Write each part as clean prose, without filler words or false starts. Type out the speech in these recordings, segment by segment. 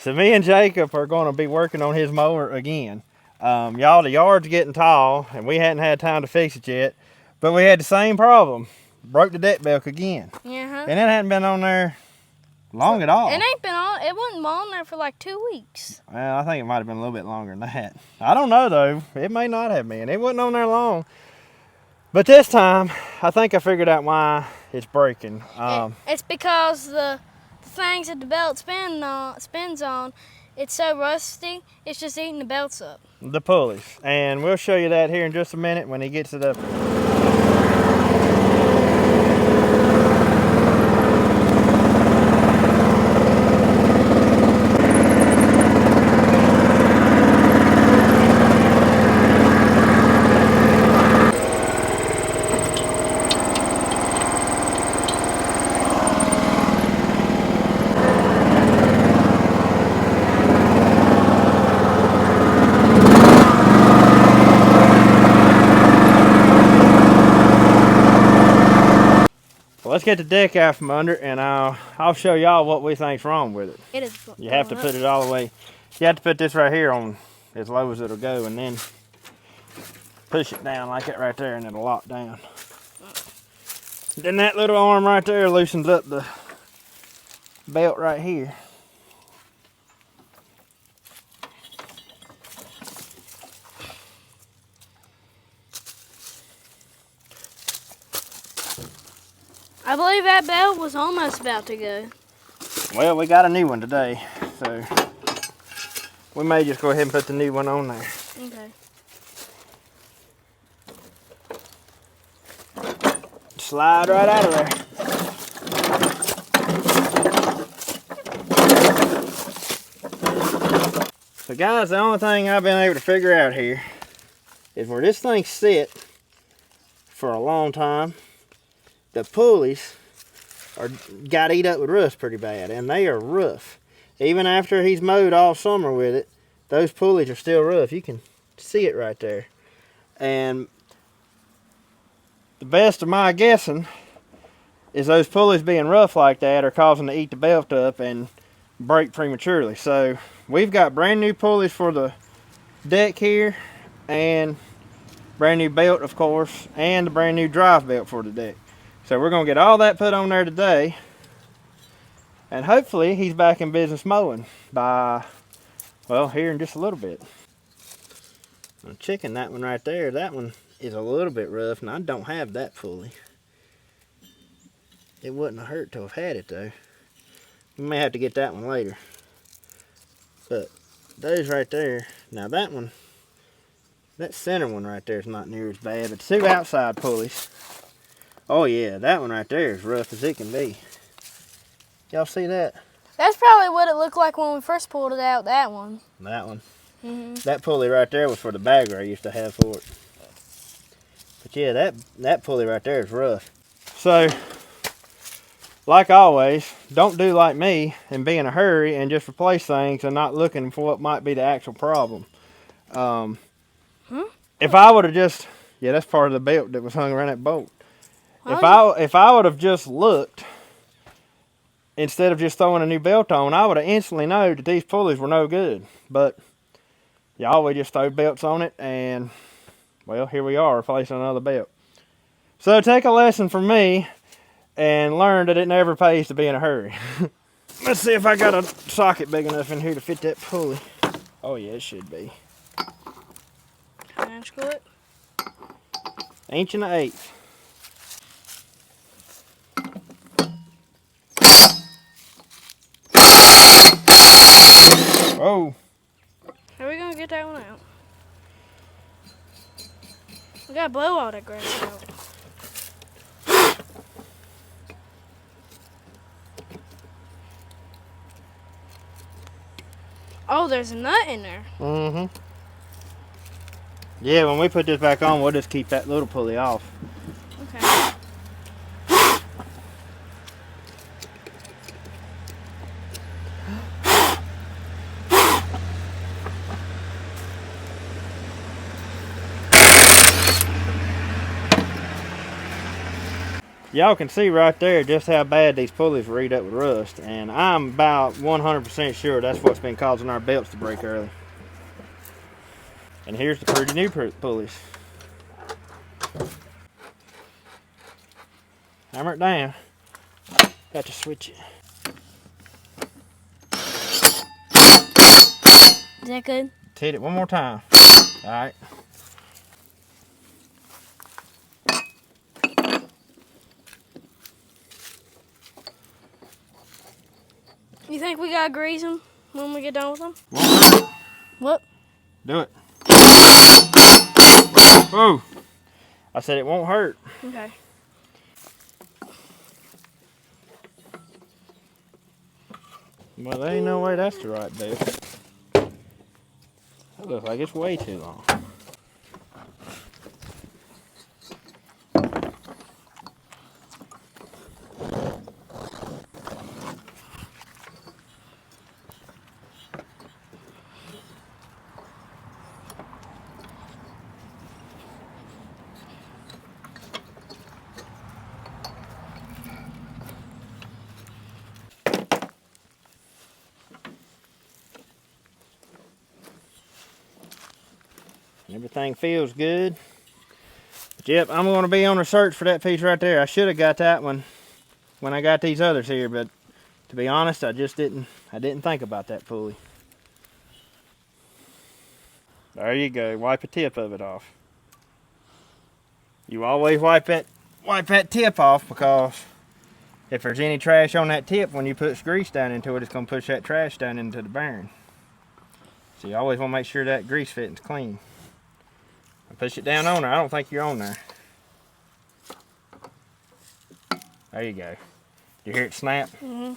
So me and Jacob are going to be working on his mower again. Y'all, the yard's getting tall, and we hadn't had time to fix it yet. But we had the same problem. Broke the deck belt again. Yeah. And it hadn't been on there long at all. It ain't been on. It wasn't on there for like 2 weeks. Well, I think it might have been a little bit longer than that. I don't know though. It may not have been. It wasn't on there long. But this time, I think I figured out why it's breaking. It's because the things that the belt spins on, it's so rusty. It's just eating the belts up. The pulleys, and we'll show you that here in just a minute when he gets it up. Let's get the deck out from under, and I'll show y'all what we think's wrong with it. It is. You have to put it all the way. You have to put this right here on as low as it'll go, and then push it down like that right there, and it'll lock down. Then that little arm right there loosens up the belt right here. I believe that belt was almost about to go. Well, we got a new one today, so we may just go ahead and put the new one on there. Okay. Slide right out of there. So guys, the only thing I've been able to figure out here is where this thing sit for a long time, the pulleys got eat up with rust pretty bad, and they are rough. Even after he's mowed all summer with it, those pulleys are still rough. You can see it right there. And the best of my guessing is those pulleys being rough like that are causing to eat the belt up and break prematurely. So we've got brand new pulleys for the deck here, and brand new belt, of course, and the brand new drive belt for the deck. So we're going to get all that put on there today, and hopefully he's back in business mowing by, well, here in just a little bit. I'm checking that one right there. That one is a little bit rough, and I don't have that pulley. It wouldn't have hurt to have had it though. We may have to get that one later. But those right there, now that one, that center one right there is not near as bad, but the two outside pulleys, oh yeah, that one right there is rough as it can be. Y'all see that? That's probably what it looked like when we first pulled it out, that one. That one. Mm-hmm. That pulley right there was for the bagger I used to have for it. But yeah, that pulley right there is rough. So, like always, don't do like me and be in a hurry and just replace things and not looking for what might be the actual problem. If I would have just, yeah, that's part of the belt that was hung around that bolt. If I would have just looked, instead of just throwing a new belt on, I would have instantly known that these pulleys were no good. But y'all, we just throw belts on it, and well, here we are replacing another belt. So take a lesson from me and learn that it never pays to be in a hurry. Let's see if I got a socket big enough in here to fit that pulley. Oh yeah, it should be. Can I unscrew it? 1 1/8. Oh. How are we gonna get that one out? We gotta blow all that grass out. Oh, there's a nut in there. Mm-hmm. Yeah, when we put this back on, we'll just keep that little pulley off. Okay. Y'all can see right there just how bad these pulleys were eat up with rust, and I'm about 100% sure that's what's been causing our belts to break early. And here's the pretty new pulleys. Hammer it down. Got to switch it. Is that good? Hit it one more time. All right. You think we gotta grease them when we get done with them? What? Do it. Whoa. I said it won't hurt. Okay. Well, there ain't no way that's the right belt. That looks like it's way too long. Everything feels good. But yep, I'm going to be on the search for that piece right there. I should have got that one when I got these others here, but to be honest, I didn't think about that pulley. There you go. Wipe the tip of it off. You always wipe that tip off, because if there's any trash on that tip, when you put grease down into it, it's going to push that trash down into the bearing. So you always want to make sure that grease fitting's clean. Push it down on there. I don't think you're on there. There you go. You hear it snap? Mm-hmm.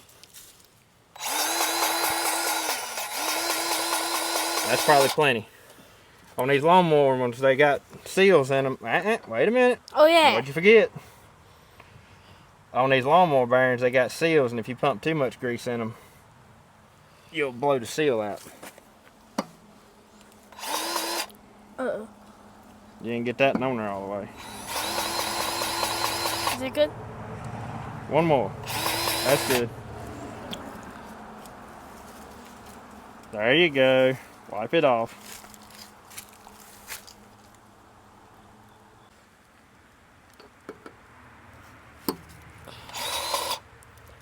That's probably plenty. On these lawnmower ones, they got seals in them. Wait a minute. Oh yeah. What'd you forget? On these lawnmower bearings, they got seals, and if you pump too much grease in them, you'll blow the seal out. Uh-oh. You didn't get that on there all the way. Is it good? One more. That's good. There you go. Wipe it off.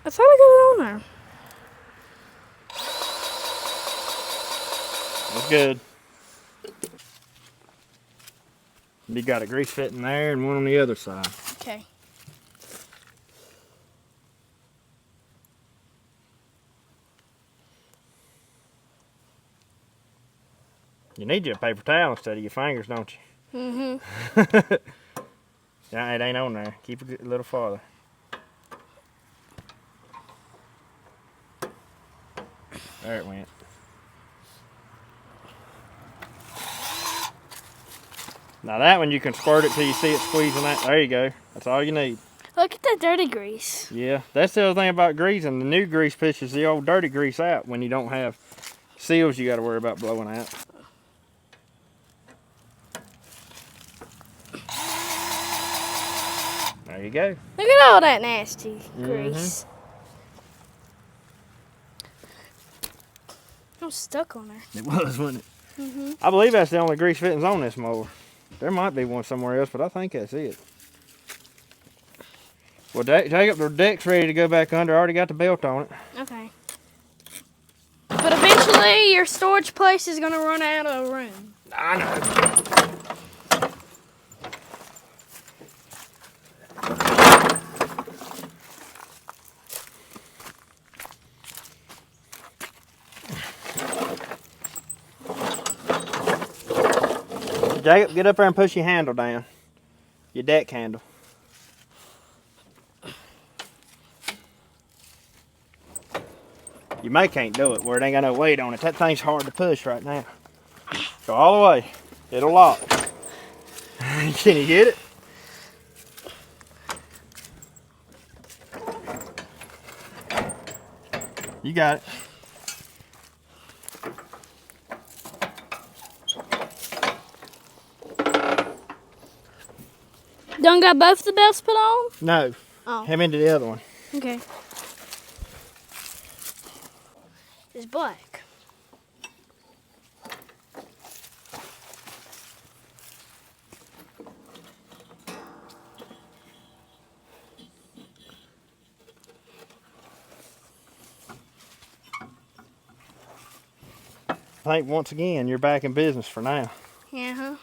I thought I got it on there. That's good. You got a grease fitting there and one on the other side. Okay. You need your paper towel instead of your fingers, don't you? Mm-hmm. Yeah, it ain't on there. Keep it a little farther. There it went. Now that one you can squirt it till you see it squeezing that. There you go. That's all you need. Look at that dirty grease. Yeah, that's the other thing about greasing. The new grease pushes the old dirty grease out when you don't have seals you got to worry about blowing out. There you go. Look at all that nasty grease. I'm stuck on there. It was, wasn't it? I believe that's the only grease fittings on this mower. There might be one somewhere else, but I think that's it. Well, Jacob, the deck's ready to go back under. I already got the belt on it. Okay. But eventually, your storage place is going to run out of room. I know. Jacob, get up there and push your handle down. Your deck handle. You may can't do it where it ain't got no weight on it. That thing's hard to push right now. Go all the way. It'll lock. Can you get it? You got it. Done got both the belts put on? No, Oh. Head into the other one. Okay. It's black. I think once again you're back in business for now. Yeah, huh?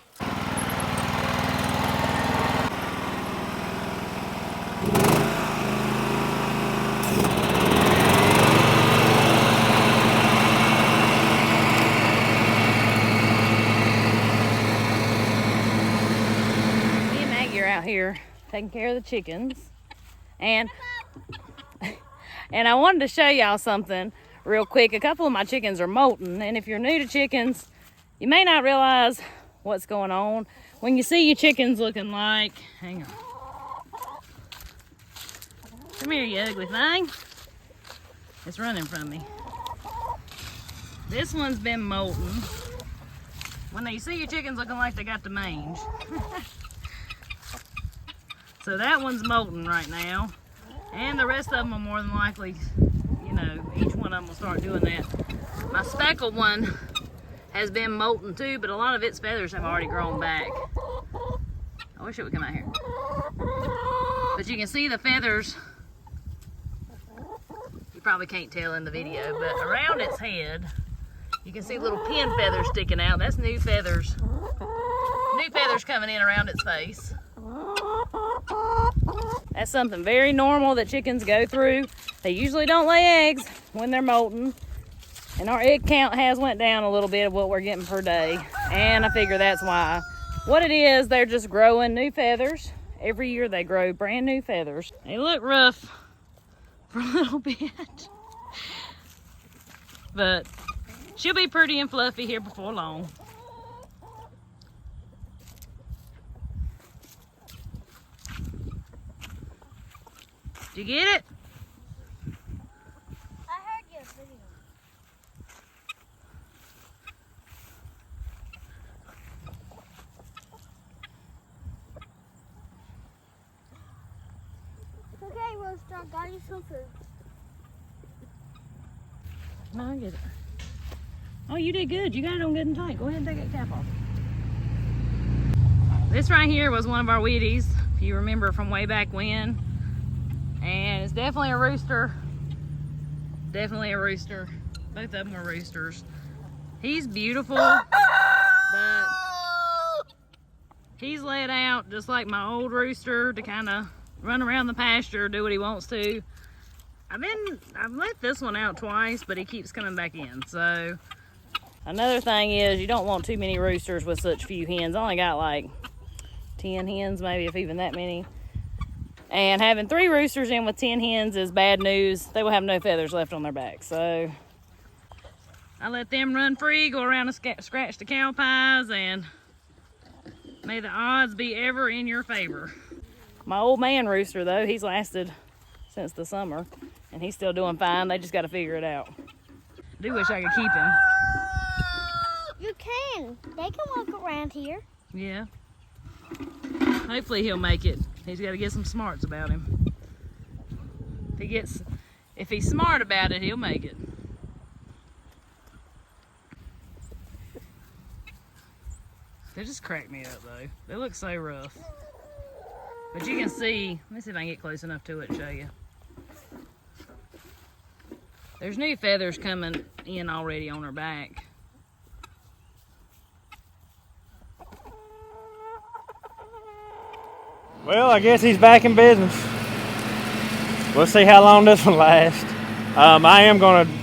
Me and Maggie are out here taking care of the chickens, and I wanted to show y'all something real quick. A couple of my chickens are molting, and if you're new to chickens, you may not realize what's going on. When you see your chickens looking like, hang on. Come here, you ugly thing. It's running from me. This one's been molting. When you see your chickens looking like they got the mange. So that one's molting right now. And the rest of them will more than likely, you know, each one of them will start doing that. My speckled one has been molting too, but a lot of its feathers have already grown back. I wish it would come out here. But you can see the feathers. You probably can't tell in the video, but around its head, you can see little pin feathers sticking out. That's new feathers. New feathers coming in around its face. That's something very normal that chickens go through. They usually don't lay eggs when they're molting. And our egg count has went down a little bit of what we're getting per day. And I figure that's why. What it is, they're just growing new feathers. Every year they grow brand new feathers. They look rough for a little bit. But she'll be pretty and fluffy here before long. Did you get it? I heard your video. It's okay, Rooster. I got you some food. No, I get it. Oh, you did good. You got it on good and tight. Go ahead and take that cap off. This right here was one of our Wheaties, if you remember from way back when. And it's definitely a rooster. Definitely a rooster. Both of them were roosters. He's beautiful, but he's let out just like my old rooster to kind of run around the pasture, do what he wants to. I've let this one out twice, but he keeps coming back in. So another thing is you don't want too many roosters with such few hens. I only got like 10 hens, maybe if even that many. And having 3 roosters in with 10 hens is bad news. They will have no feathers left on their back. So I let them run free, go around and scratch the cow pies, and may the odds be ever in your favor. My old man rooster, though, he's lasted since the summer, and he's still doing fine. They just got to figure it out. I do wish I could keep him. You can. They can walk around here. Yeah. Hopefully he'll make it. He's got to get some smarts about him. If he's smart about it, he'll make it. They just crack me up though. They look so rough. But you can see, let me see if I can get close enough to it to show you. There's new feathers coming in already on her back. Well, I guess he's back in business. We'll see how long this one lasts. I am going to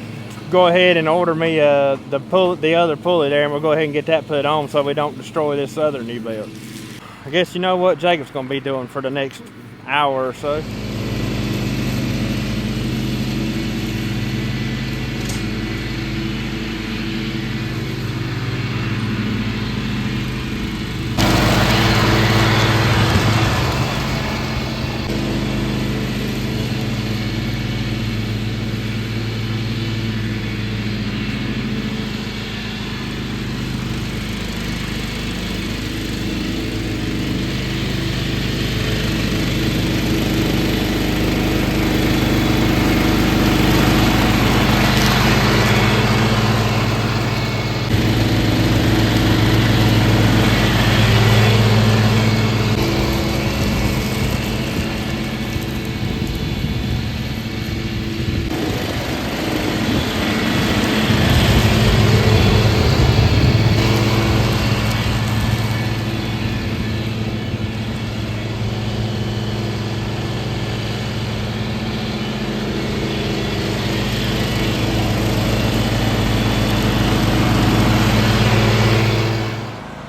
go ahead and order me the other pulley there, and we'll go ahead and get that put on so we don't destroy this other new belt. I guess you know what Jacob's going to be doing for the next hour or so.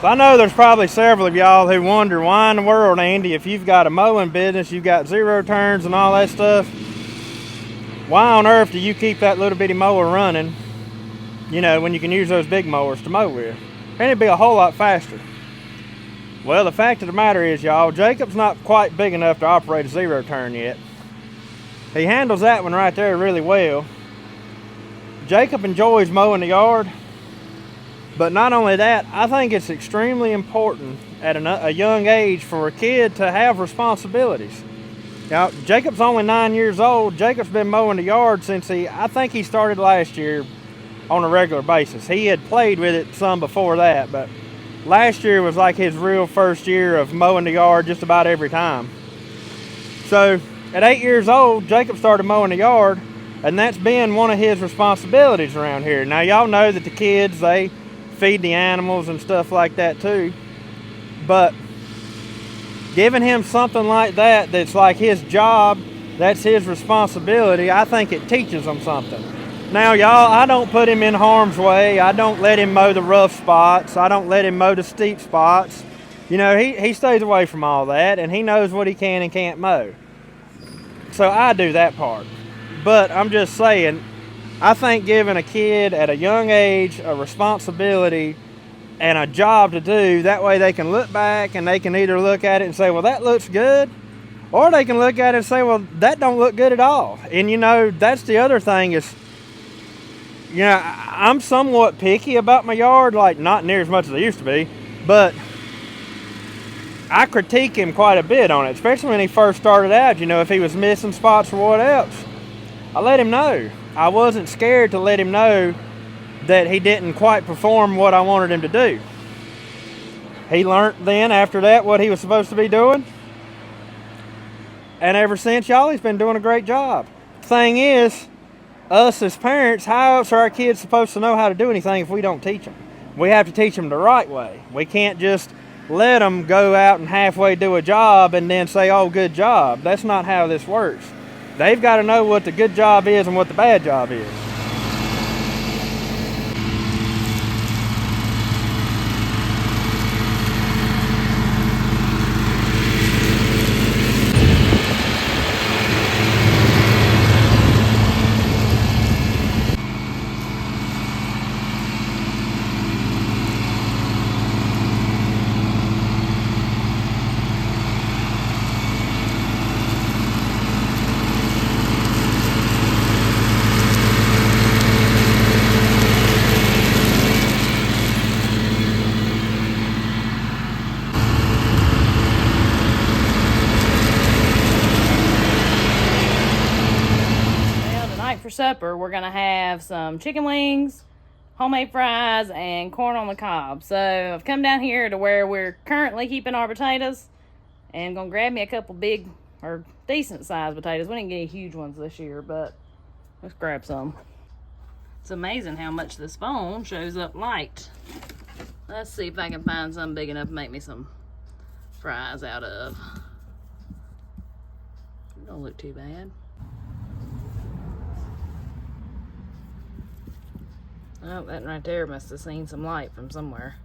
So I know there's probably several of y'all who wonder why in the world, Andy, if you've got a mowing business, you've got zero turns and all that stuff, why on earth do you keep that little bitty mower running, you know, when you can use those big mowers to mow with? And it'd be a whole lot faster. Well, the fact of the matter is, y'all, Jacob's not quite big enough to operate a zero turn yet. He handles that one right there really well. Jacob enjoys mowing the yard, but not only that, I think it's extremely important at a young age for a kid to have responsibilities. Now, Jacob's only 9 years old. Jacob's been mowing the yard since I think he started last year on a regular basis. He had played with it some before that, but last year was like his real first year of mowing the yard just about every time. So at 8 years old, Jacob started mowing the yard, and that's been one of his responsibilities around here. Now, y'all know that the kids, they feed the animals and stuff like that too, but giving him something like that that's like his job, that's his responsibility, I think it teaches him something. Now, y'all, I don't put him in harm's way. I don't let him mow the rough spots. I don't let him mow the steep spots. You know, he stays away from all that, and he knows what he can and can't mow. So I do that part. But I'm just saying, I think giving a kid at a young age a responsibility and a job to do, that way they can look back and they can either look at it and say, well, that looks good, or they can look at it and say, well, that don't look good at all. And you know, that's the other thing is, you know, I'm somewhat picky about my yard, like not near as much as I used to be, but I critique him quite a bit on it, especially when he first started out. You know, if he was missing spots or what else, I let him know. I wasn't scared to let him know that he didn't quite perform what I wanted him to do. He learned then after that what he was supposed to be doing, and ever since, y'all, he's been doing a great job. Thing is, us as parents, how else are our kids supposed to know how to do anything if we don't teach them? We have to teach them the right way. We can't just let them go out and halfway do a job and then say, oh, good job. That's not how this works. They've got to know what the good job is and what the bad job is. For supper, we're gonna have some chicken wings, homemade fries, and corn on the cob. So I've come down here to where we're currently keeping our potatoes, and gonna grab me a couple big or decent sized potatoes. We didn't get any huge ones this year, but let's grab some. It's amazing how much this phone shows up light. Let's see if I can find something big enough to make me some fries out of. It don't look too bad. Oh, that right there must have seen some light from somewhere.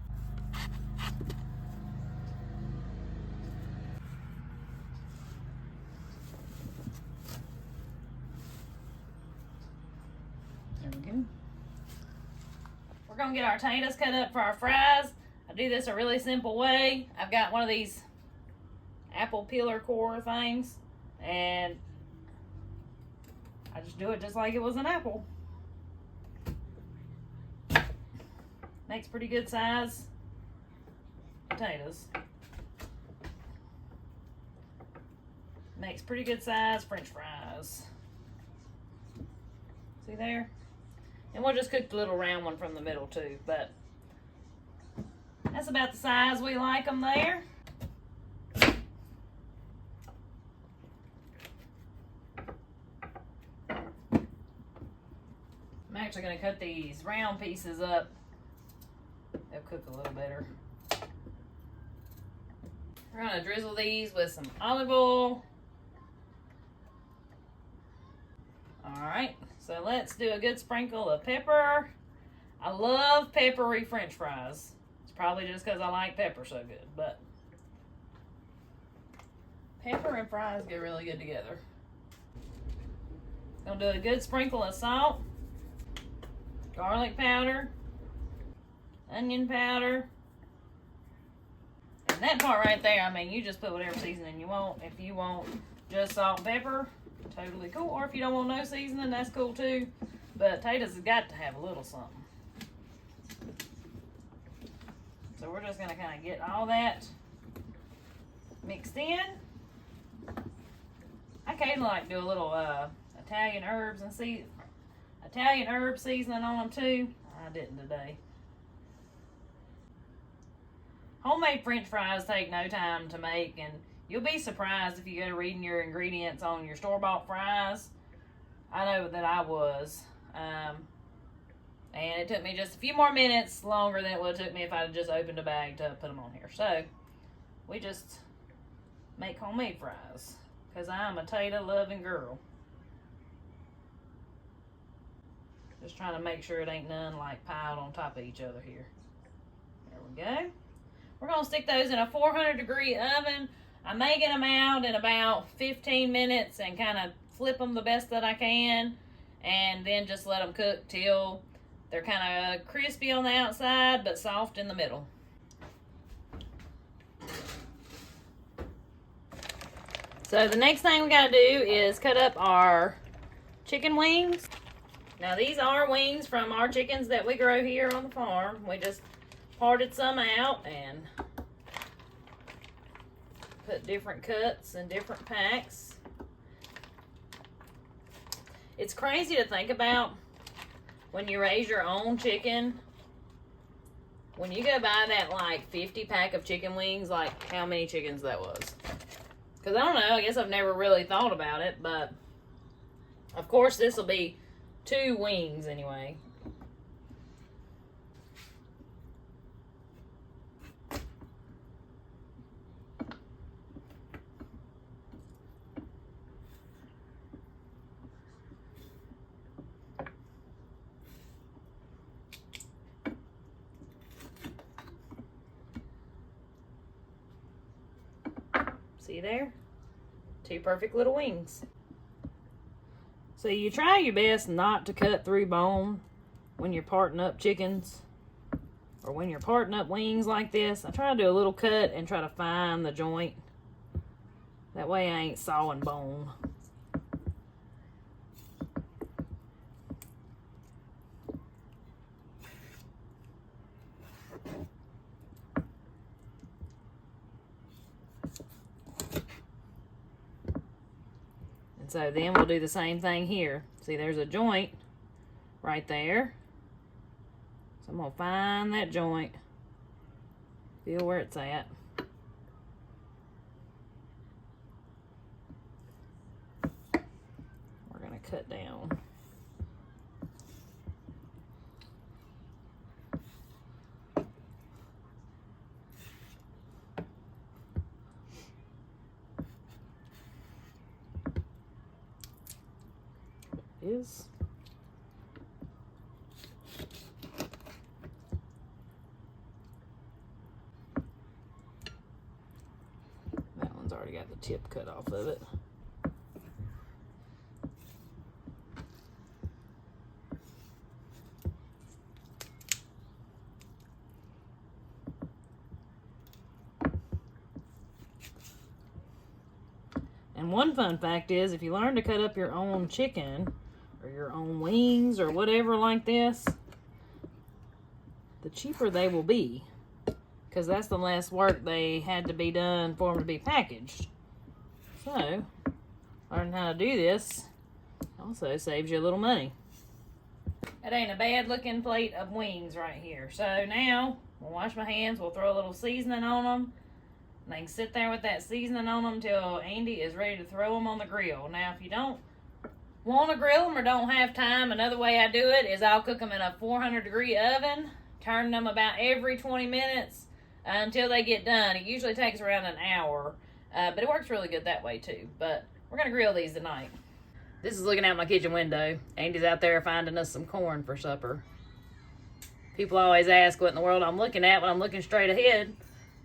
There we go. We're gonna get our potatoes cut up for our fries. I do this a really simple way. I've got one of these apple peeler core things, and I just do it just like it was an apple. Makes pretty good size potatoes. Makes pretty good size French fries. See there? And we'll just cook the little round one from the middle too, but that's about the size we like them there. I'm actually going to cut these round pieces up. They'll cook a little better. We're going to drizzle these with some olive oil. Alright, so let's do a good sprinkle of pepper. I love peppery French fries. It's probably just because I like pepper so good, but pepper and fries go really good together. Gonna do a good sprinkle of salt, garlic powder, onion powder. And that part right there, I mean, you just put whatever seasoning you want. If you want just salt and pepper, totally cool. Or if you don't want no seasoning, that's cool too. But potatoes has got to have a little something. So we're just gonna kind of get all that mixed in. I kind of like do a little Italian herb seasoning on them too. I didn't today. Homemade French fries take no time to make, and you'll be surprised if you go to reading your ingredients on your store-bought fries. I know that I was. And it took me just a few more minutes longer than it would have took me if I had just opened a bag to put them on here. So, we just make homemade fries, because I'm a tater-loving girl. Just trying to make sure it ain't none like piled on top of each other here. There we go. We're going to stick those in a 400-degree oven. I'm making them out in about 15 minutes and kind of flip them the best that I can. And then just let them cook till they're kind of crispy on the outside but soft in the middle. So the next thing we got to do is cut up our chicken wings. Now these are wings from our chickens that we grow here on the farm. We just parted some out and put different cuts and different packs. It's crazy to think about when you raise your own chicken. When you go buy that like 50 pack of chicken wings, like how many chickens that was. Because I don't know, I guess I've never really thought about it, but of course this will be 2 wings anyway. See there? 2 perfect little wings. So you try your best not to cut through bone when you're parting up chickens or when you're parting up wings like this. I try to do a little cut and try to find the joint. That way I ain't sawing bone. So then we'll do the same thing here. See, there's a joint right there. So I'm going to find that joint. Feel where it's at. We're going to cut down. Is that one's already got the tip cut off of it. And one fun fact is, if you learn to cut up your own chicken or your own wings or whatever like this, the cheaper they will be, because that's the less work they had to be done for them to be packaged. So learning how to do this also saves you a little money. It ain't a bad looking plate of wings right here. So now we'll wash my hands, we'll throw a little seasoning on them. They can sit there with that seasoning on them till Andy is ready to throw them on the grill. Now, if you don't want to grill them or don't have time, another way I do it is I'll cook them in a 400-degree oven, turn them about every 20 minutes until they get done. It usually takes around an hour, but it works really good that way too. But we're going to grill these tonight. This is looking out my kitchen window. Andy's out there finding us some corn for supper. People always ask what in the world I'm looking at when I'm looking straight ahead.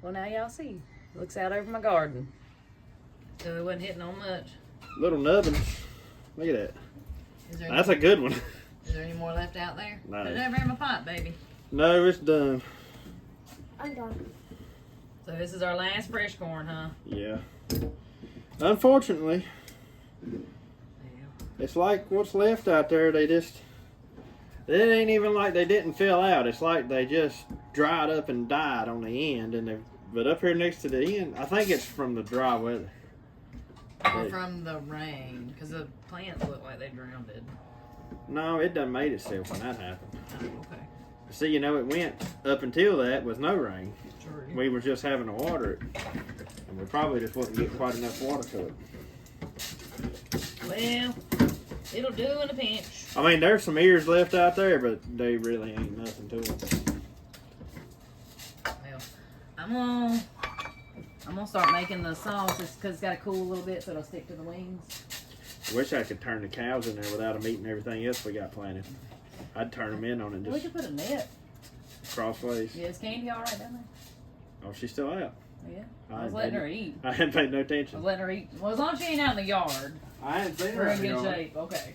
Well, now y'all see. Looks out over my garden. So it wasn't hitting on much. Little nubbins. Look at that. That's Any, a good one. is there any more left out there? No. Put it over in my pot, baby. No, it's done. I'm done. So this is our last fresh corn, huh? Yeah. Unfortunately, it's like what's left out there. It ain't even like they didn't fill out. It's like they just dried up and died on the end. But up here next to the end, I think it's from the dry weather. Or from the rain, because the plants look like they drowned it. No, it done made itself when that happened. Oh, okay. See, you know, it went up until that with no rain. True. We were just having to water it. And we probably just wasn't getting quite enough water to it. Well, it'll do in a pinch. I mean, there's some ears left out there, but they really ain't nothing to them. Well, I'm gonna start making the sauce because it's got to cool a little bit so it'll stick to the wings. I wish I could turn the cows in there without them eating everything else we got planted. I'd turn them in on it We just could put a net. crossways. Yeah, is Candy all right down there? Oh, she's still out. Yeah. I was letting her eat. I hadn't paid no I attention. was letting her eat. Well, as long as she ain't out in the yard, I hadn't seen her we're out in there. good shape. Okay.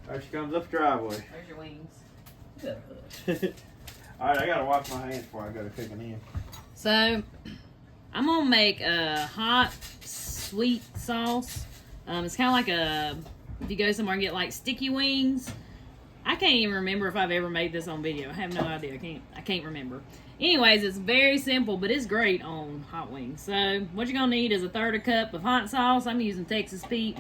There she comes up the driveway. There's your wings. Good. All right, I gotta wash my hands before I go to cooking in. So, I'm gonna make a hot, sweet sauce. It's kind of like if you go somewhere and get like sticky wings. I can't even remember if I've ever made this on video. I have no idea. I can't remember. Anyways, it's very simple, but it's great on hot wings. So, what you're gonna need is a 1/3 cup of hot sauce. I'm using Texas Pete.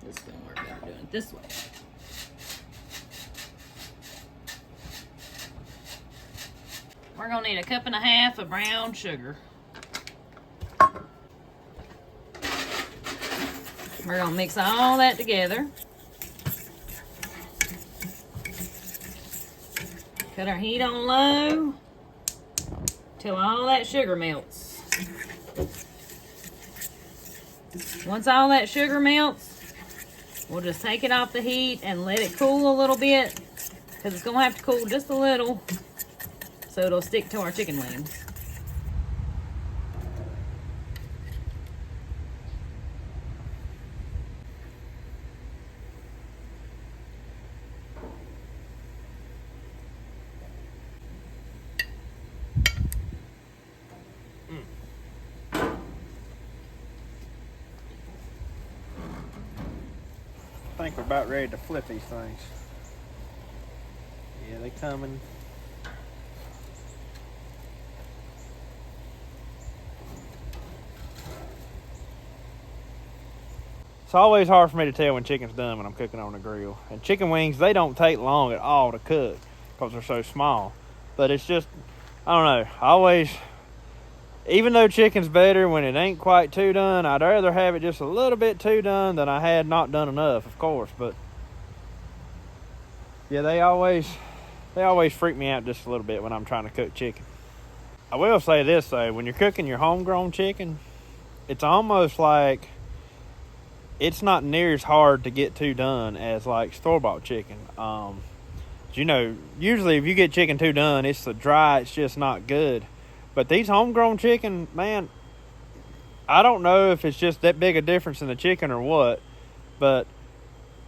This is gonna work better doing it this way. We're gonna need 1.5 cups of brown sugar. We're gonna mix all that together. Cut our heat on low till all that sugar melts. Once all that sugar melts, we'll just take it off the heat and let it cool a little bit, because it's gonna have to cool just a little so it'll stick to our chicken wings. I think we're about ready to flip these things. Yeah, they coming. It's always hard for me to tell when chicken's done when I'm cooking on the grill. And chicken wings, they don't take long at all to cook because they're so small. But it's just, I don't know, I always, even though chicken's better when it ain't quite too done, I'd rather have it just a little bit too done than I had not done enough, of course. But yeah, they always freak me out just a little bit when I'm trying to cook chicken. I will say this though, when you're cooking your homegrown chicken, it's almost like it's not near as hard to get too done as like store-bought chicken. You know, usually if you get chicken too done, it's the dry, it's just not good. But these homegrown chicken, man, I don't know if it's just that big a difference in the chicken or what, but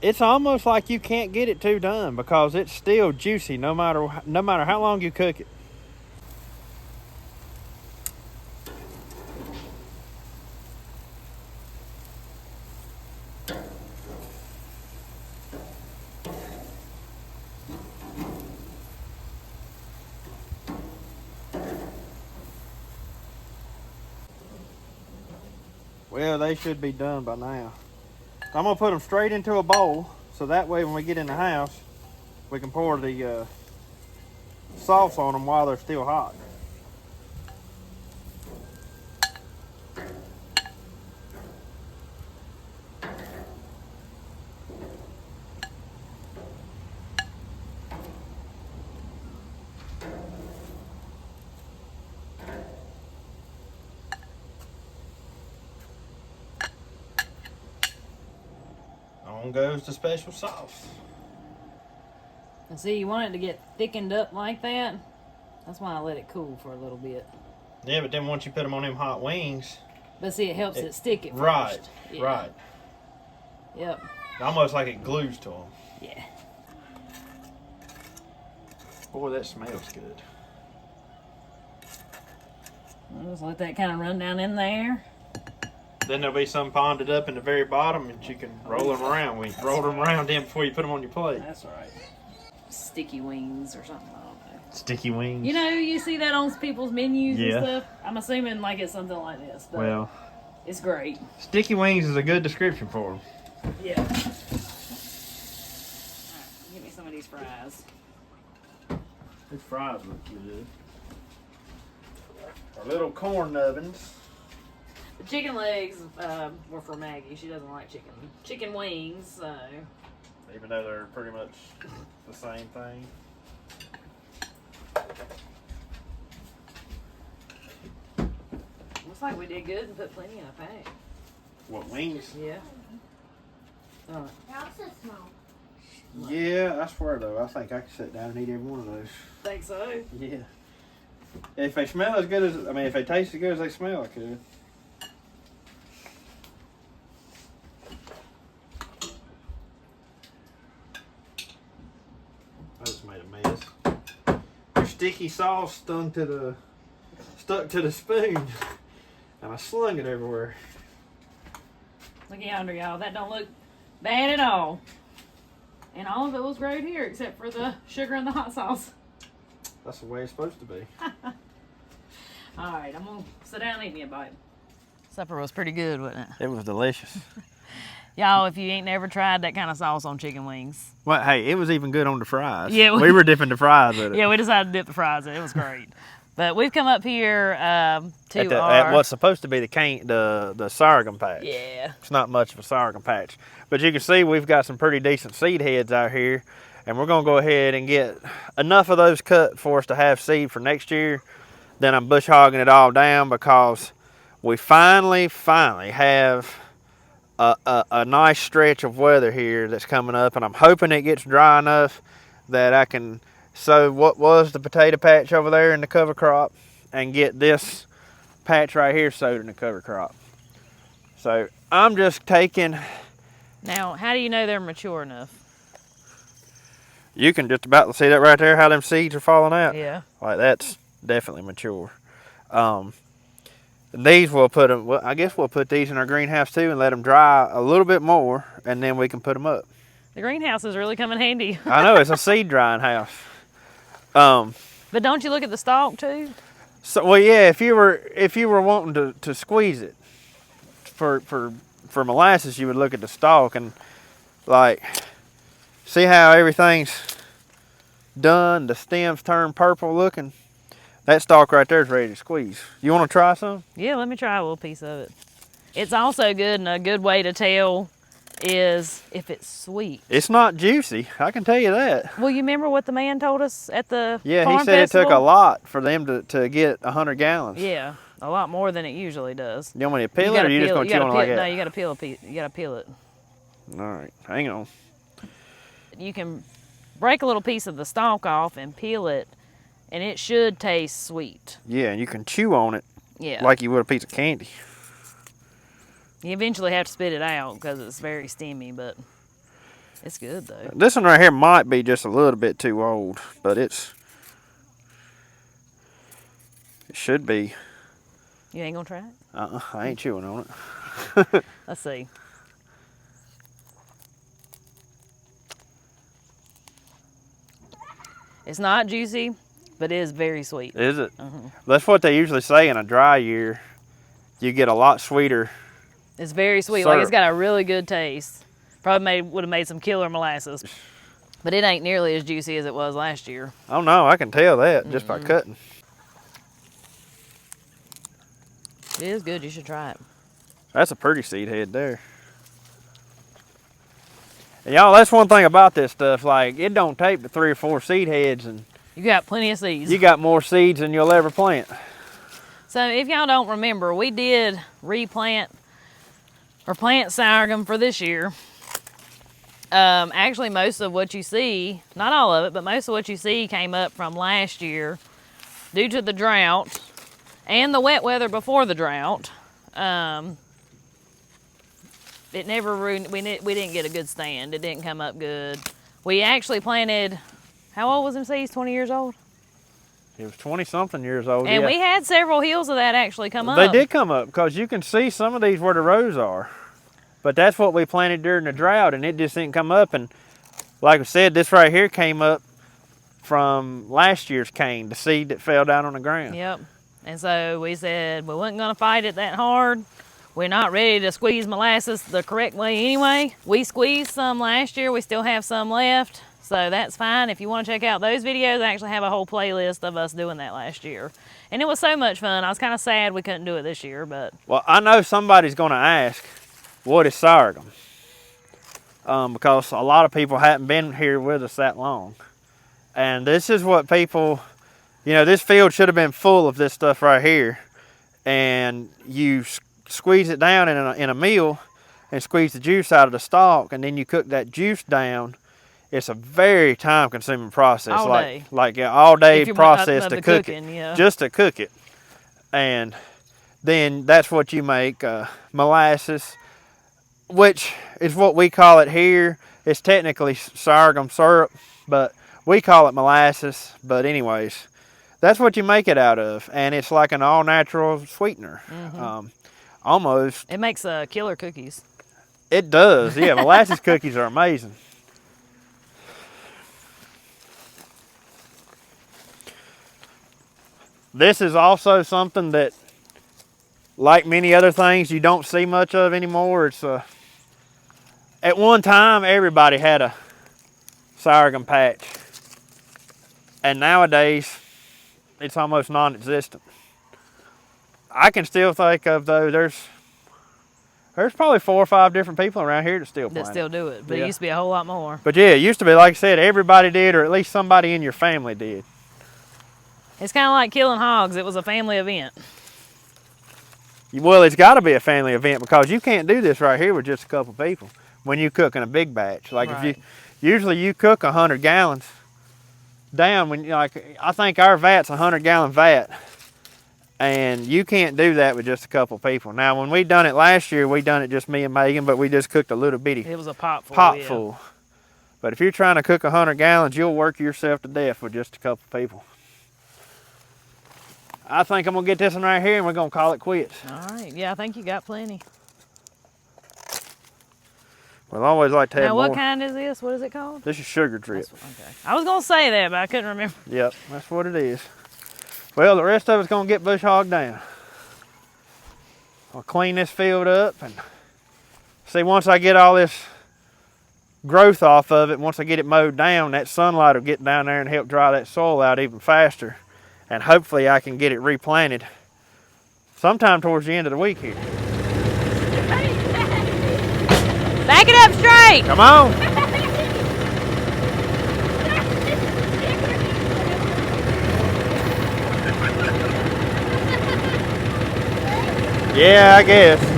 it's almost like you can't get it too done because it's still juicy no matter how long you cook it. Well, they should be done by now. I'm gonna put them straight into a bowl so that way when we get in the house, we can pour the sauce on them while they're still hot. On goes the special sauce. And see, you want it to get thickened up like that. That's why I let it cool for a little bit. Yeah, but then once you put them on them hot wings. But see, it helps it stick it right, first. Yeah. Right. Yep. Almost like it glues to them. Yeah. Boy, that smells good. I'll just let that kind of run down in there. Then there'll be some ponded up in the very bottom, and you can roll them around. We roll them around then before you put them on your plate. That's right. Sticky wings or something. I don't know. Sticky wings. You know, you see that on people's menus Yeah. and stuff. I'm assuming like it's something like this. But Well, it's great. sticky wings is a good description for them. Yeah. All right, give me some of these fries. These fries look good. Our little corn nubbins. The chicken legs were for Maggie. She doesn't like chicken wings, so. Even though they're pretty much the same thing. Looks like we did good and put plenty in a pack. What, wings? Yeah. Oh, That's so small. Yeah, I swear though, I think I could sit down and eat every one of those. think so. Yeah. If they smell as good as, if they taste as good as they smell, I could. I just made a mess. Your sticky sauce stuck to the spoon, and I slung it everywhere. Look yonder, y'all. That don't look bad at all. And all of it was right here except for the sugar and the hot sauce. That's the way it's supposed to be. All right, I'm going to sit down and eat me a bite. Supper was pretty good, wasn't it? It was delicious. Y'all, if you ain't never tried that kind of sauce on chicken wings. Well, hey, it was even good on the fries. Yeah, we were dipping the fries with it. Yeah, we decided to dip the fries in. It was great. But we've come up here to at what's supposed to be the sorghum patch. Yeah. It's not much of a sorghum patch. But you can see we've got some pretty decent seed heads out here. And we're going to go ahead and get enough of those cut for us to have seed for next year. Then I'm bush hogging it all down because we finally have a nice stretch of weather here that's coming up. And I'm hoping it gets dry enough that I can sow what was the potato patch over there in the cover crop and get this patch right here sowed in the cover crop. So I'm just taking... Now, how do you know they're mature enough? You can just about see that right there, how them seeds are falling out. Yeah. Like, that's definitely mature. These we'll put them, well, I guess we'll put these in our greenhouse too and let them dry a little bit more, and then we can put them up. The greenhouse is really coming handy. I know, it's a seed drying house. But don't you look at the stalk too? So, well, yeah, if you were wanting to squeeze it for molasses, you would look at the stalk and like see how everything's done. The stems turn purple looking. That stalk right there is ready to squeeze. You want to try some? Yeah, let me try a little piece of it. It's also good, and a good way to tell is if it's sweet. It's not juicy, I can tell you that. Well, you remember what the man told us at the Yeah, farm he said festival? it took a lot for them to get 100 gallons. Yeah, a lot more than it usually does. You want me to peel it, or you just going to chew on it like that? No, you got to peel a piece. You got to peel it. All right, hang on. You can break a little piece of the stalk off and peel it, and it should taste sweet. Yeah, and you can chew on it Yeah. like you would a piece of candy. You eventually have to spit it out because it's very steamy, but it's good though. This one right here might be just a little bit too old, but it should be. You ain't gonna try it? I ain't chewing on it. Let's see. It's not juicy, but it is very sweet. Is it? Mm-hmm. That's what they usually say in a dry year. You get a lot sweeter. It's very sweet. Syrup. Like, it's got a really good taste. Probably would have made some killer molasses. But it ain't nearly as juicy as it was last year. Oh no, I can tell that just by cutting. It is good. You should try it. That's a pretty seed head there. And y'all, that's one thing about this stuff. Like, it don't take but 3 or 4 seed heads, and You got plenty of seeds. you got more seeds than you'll ever plant. So if y'all don't remember, we did replant or plant sorghum for this year. Actually, most of what you see, not all of it, but most of what you see came up from last year due to the drought and the wet weather before the drought. It never ruined, we didn't get a good stand. It didn't come up good. We actually planted, how old was them seeds? 20 years old? It was 20-something years old. And yeah. we had several hills of that actually come up. They did come up, because you can see some of these where the rows are. But that's what we planted during the drought, and it just didn't come up. And like I said, this right here came up from last year's cane, the seed that fell down on the ground. Yep. And so we said we wasn't going to fight it that hard. We're not ready to squeeze molasses the correct way anyway. We squeezed some last year. We still have some left. So that's fine. If you want to check out those videos, I actually have a whole playlist of us doing that last year. And it was so much fun. I was kind of sad we couldn't do it this year, but. Well, I know somebody's going to ask, what is sorghum? Because a lot of people haven't been here with us that long. And this is what people, you know, this field should have been full of this stuff right here. And you squeeze it down in a mill and squeeze the juice out of the stalk, and then you cook that juice down. It's a very time-consuming process, All day. like an all-day process to cook cooking, it, yeah. just to cook it. And then that's what you make molasses, which is what we call it here. It's technically sorghum syrup, but we call it molasses. But anyways, that's what you make it out of, and it's like an all-natural sweetener. Almost. It makes killer cookies. It does, yeah. Molasses cookies are amazing. This is also something that, like many other things, you don't see much of anymore. It's at one time, everybody had a sorghum patch. And nowadays, it's almost non-existent. I can still think of, though, there's probably 4 or 5 different people around here that still plant. That still do it, but Yeah. it used to be a whole lot more. But yeah, it used to be, like I said, everybody did, or at least somebody in your family did. It's kind of like killing hogs. It was a family event. Well, it's got to be a family event, because you can't do this right here with just a couple people when you cook in a big batch. Like Right. usually you cook 100 gallons down. When like I think our vat's a 100-gallon vat, and you can't do that with just a couple people. Now, when we done it last year, we done it just me and Megan, but we just cooked a little bitty It was a pot full. pot yeah. full. But if you're trying to cook 100 gallons, you'll work yourself to death with just a couple people. I think I'm gonna get this one right here, and we're gonna call it quits. All right. Yeah, I think you got plenty. Well, I always like to have Now, what more. kind is this? What is it called? This is sugar drip. Okay. I was gonna say that, but I couldn't remember. Yep, that's what it is. Well, the rest of it's gonna get bush hogged down. I'll clean this field up, and see, once I get all this growth off of it, once I get it mowed down, that sunlight will get down there and help dry that soil out even faster. And hopefully I can get it replanted sometime towards the end of the week here. Back it up straight. Come on. Yeah, I guess.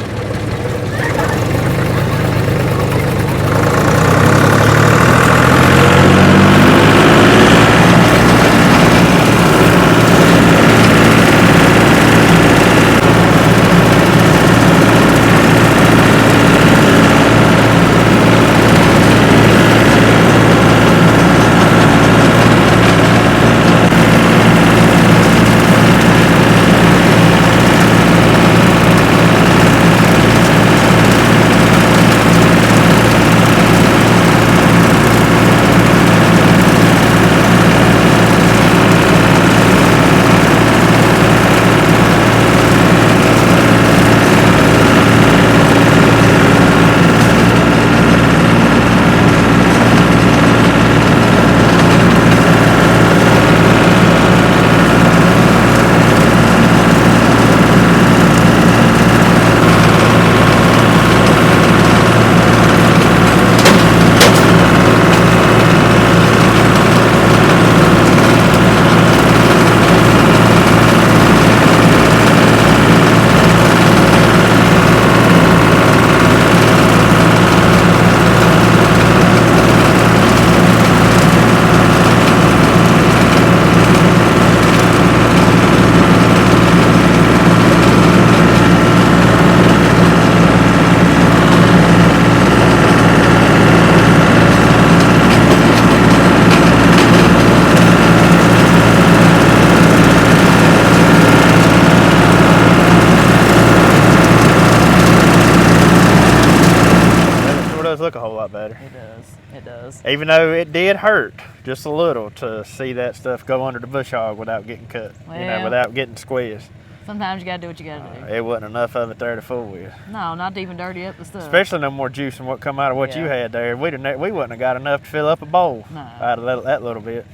does look a whole lot better. It does. It does. Even though it did hurt just a little to see that stuff go under the bush hog without getting cut, Well, without getting squeezed. Sometimes you gotta do what you gotta do. It wasn't enough of it there to fool with. No, not to even dirty up the stuff. Especially no more juice than what come out of what you had there. We wouldn't have got enough to fill up a bowl out of that little bit.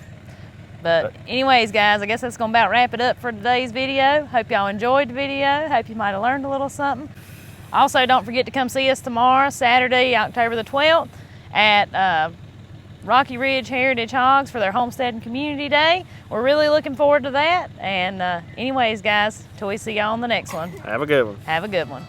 But anyways, guys, I guess that's gonna about wrap it up for today's video. Hope y'all enjoyed the video. Hope you might have learned a little something. Also, don't forget to come see us tomorrow, Saturday, October the 12th, at Rocky Ridge Heritage Hogs for their Homestead and Community Day. We're really looking forward to that. And anyways, guys, till we see y'all on the next one. Have a good one. Have a good one.